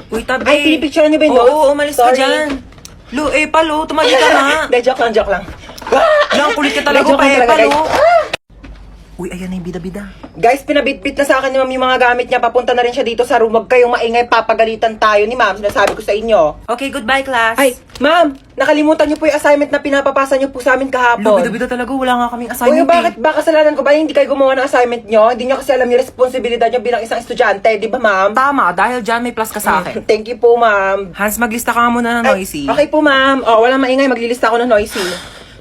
Uy, tabi. Ay, pinipicturean niyo ba yung Oo, notes? umalis ka Sorry. dyan. Lo, palo, tumali ka nga. Hindi, joke lang. Lang, kulit ka talaga Joke pa, lang talaga, palo. guys. Uy, ayan na yung bida-bida. Guys, pinabitbit na sa akin ni ma'am yung mga gamit niya. Papunta na rin siya dito sa room. Huwag kayong maingay, papagalitan tayo ni ma'am. Sinasabi ko sa inyo. Okay, goodbye, class. Ay, ma'am, nakalimutan niyo po yung assignment na pinapapasa niyo po sa amin Lo, kahapon. bida-bida talaga. Wala nga kaming Uy, assignment bakit ba kasalanan ko ba hindi kayo gumawa ng assignment niyo? Hindi niyo kasi alam yung responsibilidad niyo bilang isang estudyante, di ba ma'am? Tama, dahil dyan may plus ka sa akin. Thank you po, ma'am. Hans, maglista ka nga muna ng Ay, noisy. okay po, ma'am. Oh, walang maingay, maglilista ako ng noisy.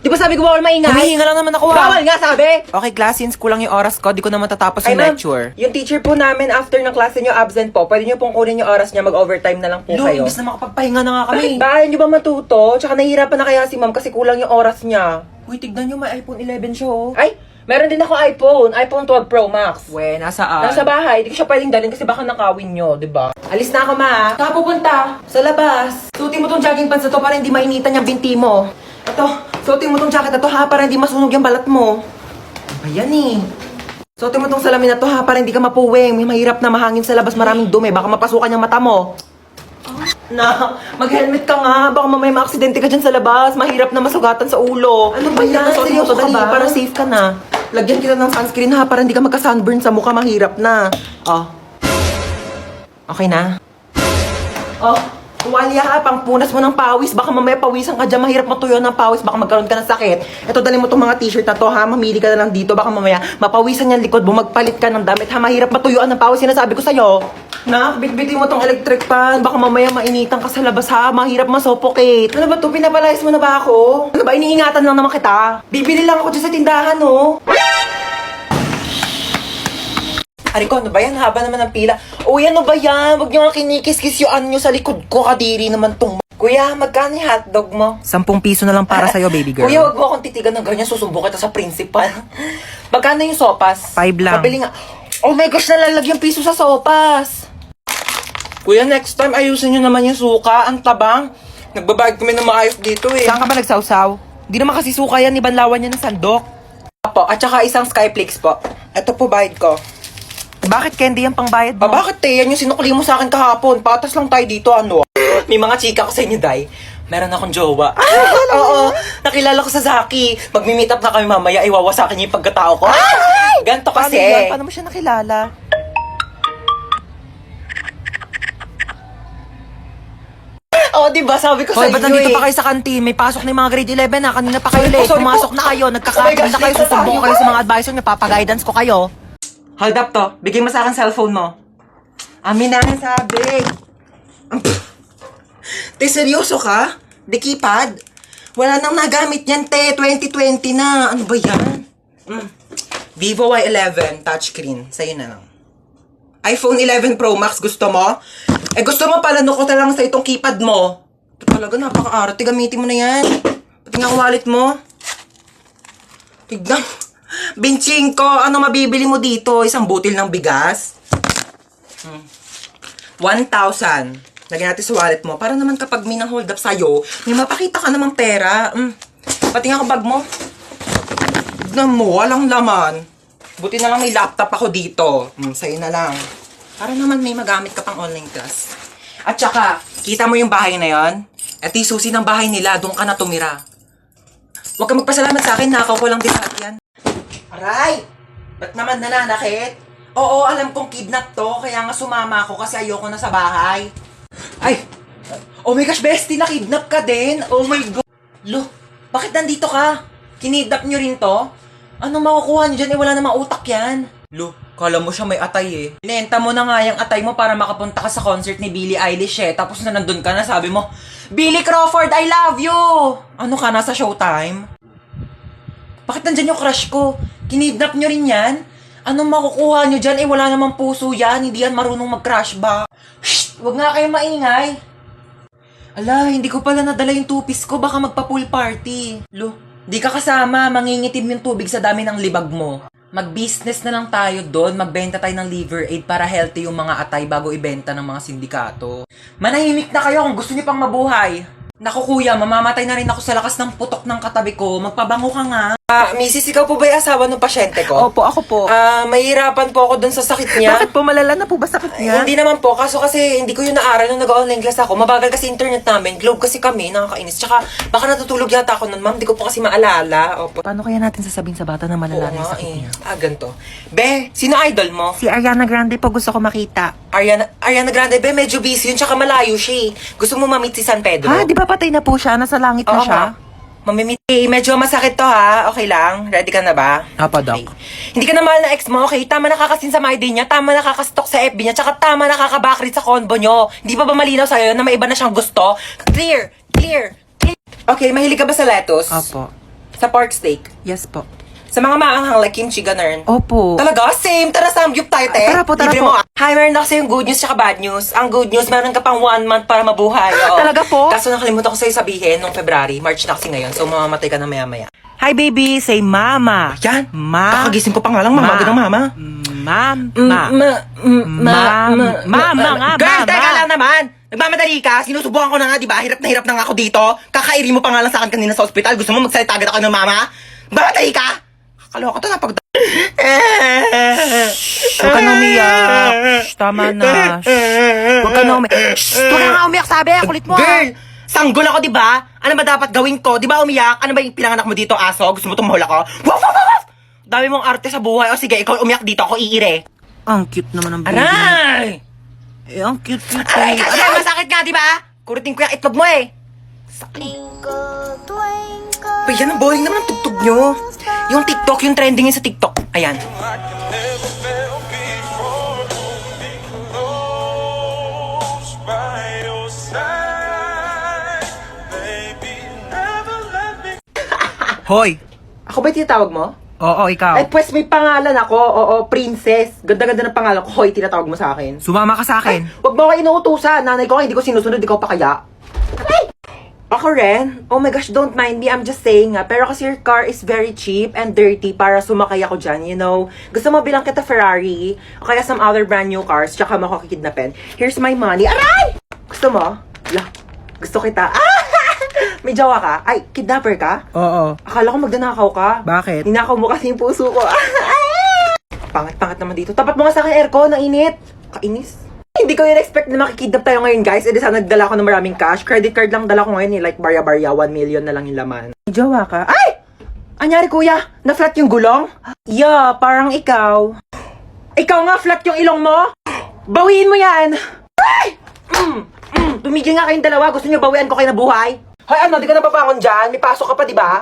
Di ba sabi ko bawal maingay? Humihinga lang naman ako, ha? Bawal nga, sabi! Okay, class, since kulang yung oras ko, di ko na matatapos Ay, yung ma'am, lecture. yung teacher po namin after ng klase niyo absent po, pwede niyo pong kunin yung oras niya, mag-overtime na lang po Lo, kayo. imbis na makapagpahinga na nga Bakit kami. ba? Ayaw niyo ba matuto? Tsaka nahihirapan na kaya si ma'am kasi kulang yung oras niya. Uy, tignan nyo, may iPhone 11 siya, oh. Ay, meron din ako iPhone 12 Pro Max. We, nasaan? Nasa bahay, di ko siya pwedeng dalhin kasi baka nakawin nyo, di ba? Alis na ako, ma. Saan ka pupunta? Sa labas. Suotin mo tong jogging pants na to para hindi mainitan yung binti mo. Ito, suotin mo tong jacket na to ha para hindi masunog yung balat mo. Ayan eh. Suotin mo tong salamin na to ha para hindi ka mapuwing. May mahirap na mahangin sa labas, maraming dumi. Baka mapasukan yung mata mo. Na, mag-helmet ka nga. Baka mamaya maaksidente ka dyan sa labas. Mahirap na masugatan sa ulo. Ano ba yan? Seryoso ka ba? Para safe ka na. Lagyan kita ng sunscreen ha para hindi ka magka-sunburn sa mukha. Mahirap na. Oh. Okay na? Oh. Tuwalya ha, pangpunas mo ng pawis. Baka mamaya pawisan ka dyan. Mahirap matuyo ng pawis. Baka magkaroon ka ng sakit. Ito, dali mo itong mga t-shirt na to ha. Mamili ka na lang dito. Baka mamaya mapawisan yung likod mo. Magpalit ka ng damit ha. Mahirap matuyuan ng pawis. Sinasabi ko sa'yo. Nak, bitbitin mo tong electric fan. Baka mamaya mainitan ka sa labas ha. Mahirap masuffocate. Ano ba to? Pinapalayas mo na ba ako? Ano ba? Iniingatan lang naman kita. Bibili lang ako dyan sa tindahan, oh. Ariko, ano ba yan? Haba naman ng pila. Uy, ano ba yan? Huwag niyo nga kinikis-kisyuan niyo sa likod ko. Kadiri naman tong... Kuya, magkano yung hotdog mo? 10 piso na lang para sa'yo, baby girl. Kuya, wag mo akong titigan ng ganyan. Susumbong kita sa principal. Magkano yung sopas? 5 lang. Pabili nga. Oh my gosh, nalalagyan piso sa sopas. Kuya, next time ayusin nyo naman yung suka. Ang tabang. Nagbabayad kami ng maayos dito eh. Saan ka ba nagsawsaw? Di naman kasi suka yan, ibanlawan niya ng sandok. Po, at saka isang Skyflakes po. Ito po bayad ko. Bakit candy yung pangbayad mo? Bakit te? Yan yung sinukli mo sa akin kahapon. Patas lang tayo dito, ano? May mga chika ko sa inyo, Day. Meron akong jowa. Oo, nakilala ko sa Zaki. Magmi-meet up na kami mamaya. Iwawasakin niya yung pagkatao ko. Ganto Paano kasi. yan? Paano mo siya nakilala? Oo, diba? Sabi ko Hoy, sa ba't iyo nandito eh. pa kayo sa kantin? May pasok na yung mga grade 11 na. Kanina pa kayo late. sorry po. Pumasok na kayo. Oh my Nagkakaroon gosh, na kayo. late na Susumbong tayo. kayo sa mga advisor niyo. Papaguidance ko kayo. Hold up to. Bigay mo sa akin cellphone mo. Amin na ang sabi. Te, seryoso ka? Di keypad? Wala nang nagamit yan, te. 2020 na. Ano ba yan? Vivo Y11 touchscreen. Sa'yo na lang. iPhone 11 Pro Max, gusto mo? Gusto mo pala ko na lang sa itong keypad mo. Ito talaga, napaka-arte. Gamitin mo na yan. Pati nga ang wallet mo. Tignan. Binching ko, ano mabibili mo dito? Isang butil ng bigas? 1,000. Lagyan natin sa wallet mo. Para naman kapag may nang-hold up sa'yo, may mapakita ka namang pera. Pati nga bag mo. Tignan mo, walang laman. Buti na lang may laptop ako dito. Sa'yo na lang. Para naman may magamit ka pang online class. At saka, kita mo yung bahay na yon? At yung susi ng bahay nila, doon ka na tumira. Huwag ka magpasalamat sa akin, nakaw ko lang din lahat yan. Aray! Ba't naman nananakit? Oo, alam kong kidnap to, kaya nga sumama ako kasi ayoko na sa bahay. Ay! Oh my gosh, bestie, nakidnap ka din? Oh my God! Lo, bakit nandito ka? Kinidnap nyo rin to? Anong makukuha nyo dyan? Wala namang utak yan. Lo, kala mo siya may atay eh. Inenta mo na nga yung atay mo para makapunta ka sa concert ni Billie Eilish eh. Tapos na nandun ka na, sabi mo, Billy Crawford, I love you! Ano ka, nasa Showtime? Bakit nandyan yung crush ko? Kinidnap nyo rin yan? Anong makukuha nyo dyan? Wala namang puso yan. Hindi yan marunong mag-crush ba? Shh! Huwag nga kayong maingay. Ala, hindi ko pala nadala yung two-piece ko. Baka magpa-pool party. Lo, di ka kasama. Mangingitim yung tubig sa dami ng libag mo. Mag-business na lang tayo doon. Magbenta tayo ng liver aid para healthy yung mga atay bago ibenta ng mga sindikato. Manahimik na kayo kung gusto niyo pang mabuhay. Naku kuya, mamamatay na rin ako sa lakas ng putok ng katabi ko. Magpabango ka nga. Mrs., ikaw po ba yung asawa ng pasyente ko? Opo, ako po. Mahirapan po ako dun sa sakit niya. Bakit po malala na po ba sakit niya? Hindi naman po, kaso kasi hindi ko yun naaral nung nag-online class ako. Mabagal kasi internet namin, globe kasi kami, nakakainis. Tsaka baka natutulog yata ako nun, ma'am, di ko po kasi maalala. Opo. Paano kaya natin sasabihin sa bata na malala na yung sakit niya? Ganito. Be, sino idol mo? Si Ariana Grande po gusto ko makita. Ariana Grande, be, medyo busy yun, tsaka malayo siya. Gusto mo ma-meet si San Pedro? Ha, di ba patay na po siya? Nasa langit na Oo siya? nga. Mamimit. Medyo masakit to ha. Okay lang? Ready ka na ba? Apo, Doc. Okay. Hindi ka na mahal na ex mo, okay? Tama nakakasin sa my day niya, tama nakakastok sa FB niya, tsaka tama nakakabakrit sa convo nyo. Hindi pa ba malinaw sa'yo na may iba na siyang gusto? Clear! Clear! Clear! Okay, mahilig ka ba sa lettuce? Opo. Sa pork steak? Yes po. Sa mga maanghang like kimchi, ganun? Opo. Talaga? Same! Tara, samgyup tayo, te! Tara po, tara Libre po. mo. Hi, meron ako sa'yo good news tsaka bad news. Ang good news, meron ka pang 1 month para mabuhay. Oo. Talaga po? Kaso nakalimutan ko sa'yo sabihin nung February, March na kasi ngayon, so mamamatay ka na maya-maya. Hi, baby. Say mama. Yan! Ma. Kakagising ko pa nga lang, mamaga ng mama. Mama nga, Girl, mama. teka lang naman! Nagmamadali ka, sinusubukan ko na nga, di ba? Hirap na nga ako dito. Kakairi mo pa nga lang sa akin kanina sa ospital. Gusto mo magsalita agad ako ng mama? Mamatay ka! Kakaloka to, napag... Huwag ka na umiyak. Shh, tama na. Shh. Huwag ka na umiyak. Shh, huwag ka na umiyak, sabi. Kulit mo. Girl! Sanggol ako, di ba? Ano ba dapat gawin ko? Di ba umiyak? Ano ba yung pinanganak mo dito, aso? Gusto mo tumahol ako? Waf, waf, waf, waf! Dami mong arte sa buhay. O sige, ikaw umiyak dito, ako iire. Ang cute naman ng baby. Aray! Eh, ang cute. Aray, aray, masakit nga, di ba? Kurutin ko yung itlog mo eh. Twinkle, twinkle. Ba, yan ang boring naman ang tugtog nyo. Yung TikTok, yung trending yun sa TikTok. Ayan. Hoy. Ako ba yung tinatawag mo? Oo, ikaw. Ay, pues may pangalan ako. Oo, princess. Ganda-ganda ng pangalan ko. Hoy, tinatawag mo sa akin. Sumama ka sa akin. Huwag mo ako inuutusan. Nanay ko, hindi ko sinusunod. Ikaw pa kaya? Ay! Ako rin? Oh my gosh, don't mind me. I'm just saying nga. Pero kasi your car is very cheap and dirty para sumakay ako dyan, you know. Gusto mo bilang kita Ferrari o kaya some other brand new cars tsaka mo ako kikidnapin. Here's my money. Aray! Gusto mo? La, gusto kita. Ah! May jawa ka? Ay, kidnapper ka? Oo. Akala ko magdanakaw ka. Bakit? Ninakaw mo kasi yung puso ko. Pangat-pangat naman dito. Tapat mo nga sa akin aircon, ang init. Kainis. Hindi ko yun expect na makikidnap tayo ngayon, guys. E di sana nagdala ko ng maraming cash. Credit card lang dala ko ngayon, eh. Like barya-barya, 1 million na lang yung laman. May jawa ka? Ay! Anyari, kuya? Na-flat yung gulong? Yeah, parang ikaw. Ikaw nga, flat yung ilong mo? Bawiin mo yan! Ay! Tumigil nga kayong dalawa. Gusto niyo bawian ko kayo na buhay? Hoy, ano? Di ka napapangon dyan? May pasok ka pa, di ba?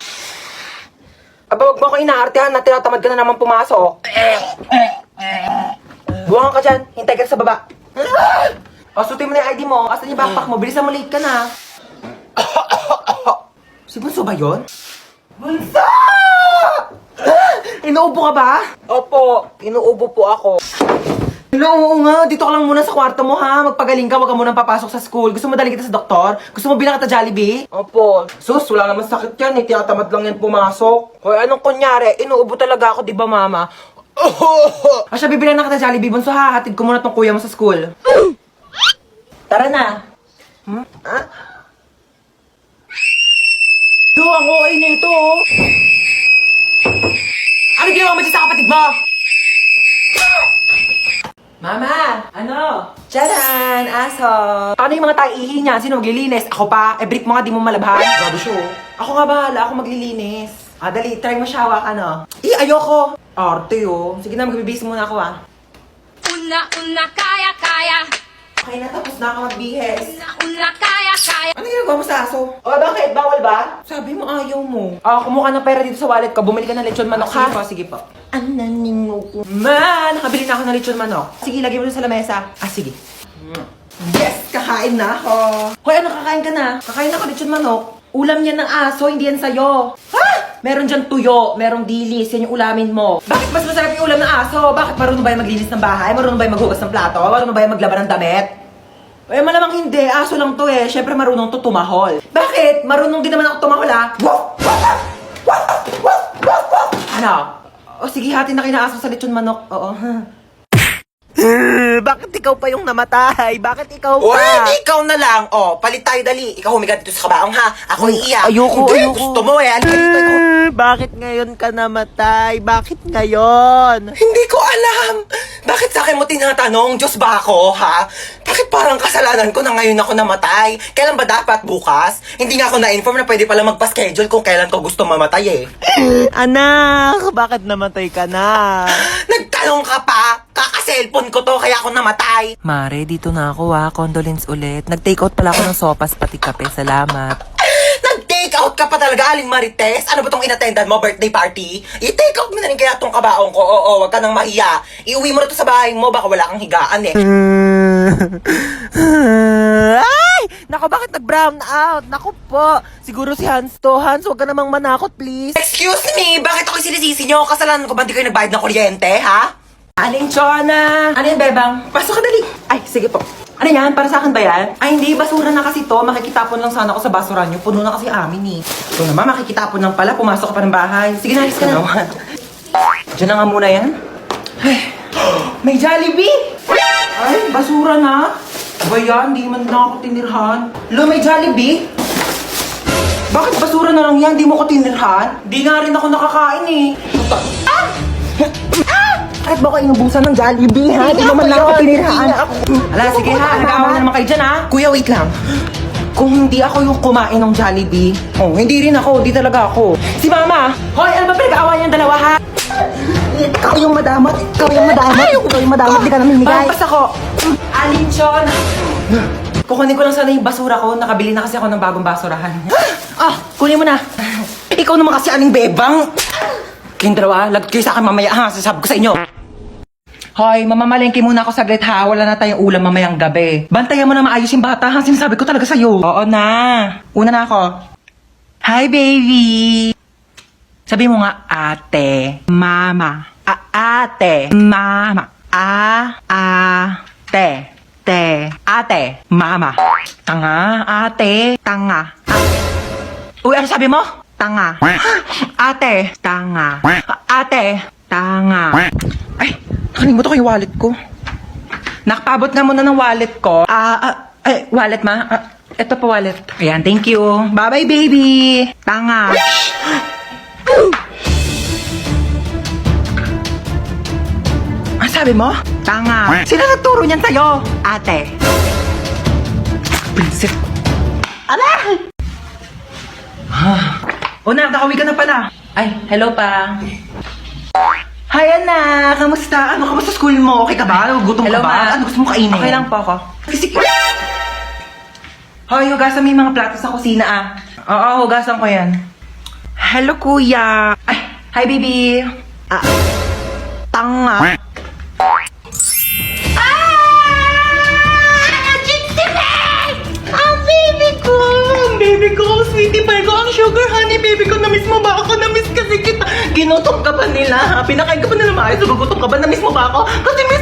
Aba, wag mo ako inaartehan na tinatamad ka na naman pumasok. Buwangan ka dyan. Hintay ka sa baba. O, sutin mo na yung ID mo. Asan yung backpack mo? Bilisan mo, late ka na. Si Bunso ba yun? Bunso! Inuubo ka ba? Opo, inuubo po ako. Oo nga, dito ka lang muna sa kwarto mo ha. Magpagaling ka, wag ka munang papasok sa school. Gusto mo dali kita sa doktor? Gusto mo bilang kita Jollibee? Opo. Sus, wala naman sakit yan. Tinatamad lang yan pumasok. Hoy, anong kunyari? Inuubo talaga ako, di ba mama? O siya, bibilang na kita Jollibee. Bunso ha, hatid ko muna tong kuya mo sa school. Tara na. Ah? Do, ang okay na ito oh. Ano ginawa mo dyan sa kapatid mo? Mama! Ano? Charan! Aso! Ano yung mga taihi niya? Sino maglilinis? Ako pa? Brief mo nga, di mo malabhan. Grabe siya oh. Ako nga bahala, ako maglilinis. Dali, try mo siya hawak, ano? Ayoko! Arte oh. Sige na, magbibihis muna ako Una, kaya, kaya. Okay na, tapos na ako magbihis. Una, kaya, kaya. Ano ginagawa mo sa aso? Bakit? Bawal ba? Sabi mo ayaw mo. Kumuha ng pera dito sa wallet ko. Bumili ka ng lechon manok, ha? Sige po. Ananingo ko. Nakabili na ako ng lechon manok. Sige, lagay mo dun sa lamesa. Sige. Yes! Kakain na ako. Hoy, ano kakain ka na? Kakain ako lechon manok. Ulam yan ng aso, hindi yan sa'yo. Ha? Meron dyan tuyo, merong dilis, yan yung ulamin mo. Bakit mas masarap yung ulam ng aso? Bakit marunong ba yung maglinis ng bahay? Marunong ba yung maghugas ng plato? Marunong ba yung maglaban ng damit? Malamang hindi. Aso lang to eh. Siyempre marunong to tumahol. Bakit? Marunong din naman ako tumahol ah. Ano? O sige, hati na kayo na aso sa lechon manok. Oo. Bakit ikaw pa yung namatay? Bakit ikaw O, pa? ikaw na lang. O, palit tayo dali. Ikaw humiga dito sa kabaong ha. Ako iiyak. Ayoko, Hindi, ayoko. gusto mo eh. Halika dito. Ikaw. Bakit ngayon ka namatay? Bakit ngayon? Hindi ko alam. Bakit sa akin mo tinatanong? Diyos ba ako, ha? Bakit parang kasalanan ko na ngayon ako namatay? Kailan ba dapat? Bukas? Hindi nga ako na-inform na pwede pala magpa-schedule kung kailan ko gusto mamatay eh. Anak, bakit namatay ka na? Nagtanong ka pa? Kaka-cellphone ko to kaya ako namatay. Mare, dito na ako Condolence ulit. Nag-take out pala ako ng sopas pati kape. Salamat. Nag-take out ka pa talaga, Aling Marites? Ano ba tong inattendan mo, birthday party? I-take out mo na rin kaya tong kabaong ko. Oo, wag ka nang mahiya. Iuwi mo na to sa bahay mo, baka wala kang higaan eh. Ay! Nako, bakit nag-brown out? Nako po. Siguro si Hans to. Hans, huwag ka namang manakot, please. Excuse me, bakit ako sinisisi nyo? Kasalanan ko ba di kayo nagbayad ng kuryente, ha? Aling Chona! Ano yan, Bebang? Pasok ka dali. Ay, sige po. Ano yan? Para sa akin ba yan? Ay, hindi. Basura na kasi to. Makikitapon lang sana ako sa basura nyo. Puno na kasi amin eh. Ito naman, makikitapon lang pala. Pumasok ka pa ng bahay. Sige na, alis ka na. Diyan na nga muna yan. Ay, may Jollibee! Ay, basura na. Ba yan? Hindi man na ako tinirhan. Lo, may Jollibee? Bakit basura na lang yan? Di mo ko tinirhan? Di nga rin ako nakakain eh. Ah! Ah! Bakit ba ko inubusan ng Jollibee ha? Di naman lang ako tinirhan. Ala, sige ha. Nag-aawa na naman kayo dyan ha. Kuya, wait lang. Kung hindi ako yung kumain ng Jollibee, oh, hindi rin ako. Di talaga ako. Si Mama! Hoy, ano ba pinag-aawa niyang dalawa ha? Ikaw yung madamot. Ikaw yung madamot. Ikaw yung madamot. Di ka namin higay. Pampas ako. Alinchon! Kukunin ko lang sana yung basura ko. Nakabili na kasi ako ng bagong basurahan. Ah! Kunin mo na. Ikaw naman kasi aling bebang. Kayong dalawa, lagot kayo sa akin mamaya ha. Sasabi ko sa inyo. Hoy, mamamalengke muna ako saglit ha. Wala na tayong ulam mamayang gabi. Bantayan mo na maayos yung bata ha. Sinasabi ko talaga sa'yo. Oo na. Una na ako. Hi, baby. Sabi mo nga, ate, mama. Ate, mama. Ate, mama. Tanga, ate, tanga. Uy, ano sabi mo? Tanga. Ate, tanga. Ate, tanga. Ay, nakalimutan ko yung wallet ko. Nakapabot na muna ng wallet ko. Wallet ma? Ito pa wallet. Ayan, thank you. Bye-bye, baby. Tanga. Ang sabi mo? Tanga. Sino nagturo niyan sa'yo? Ate. Prinsip. Ala! O na, nakawi ka na pala. Ay, hello pa. Hi, anak! Kamusta? Ano, kamusta school mo? Okay ka ba? Gutom Hello, ka ba? ma. Ano gusto mo kainin? Okay lang po ako. Sige. Hoy, hugasan mo yung mga plato sa kusina ah. Oo, hugasan ko yan. Hello, kuya. Ay, hi baby. Tanga. Baby ko, ang sweetie pie ko, ang sugar honey, baby ko, na-miss mo ba ako? Na-miss kasi kita. Ginutom ka ba nila? Pinakain ka ba nila maayos? Gugutom ka ba? Na-miss mo ba ako? Kasi miss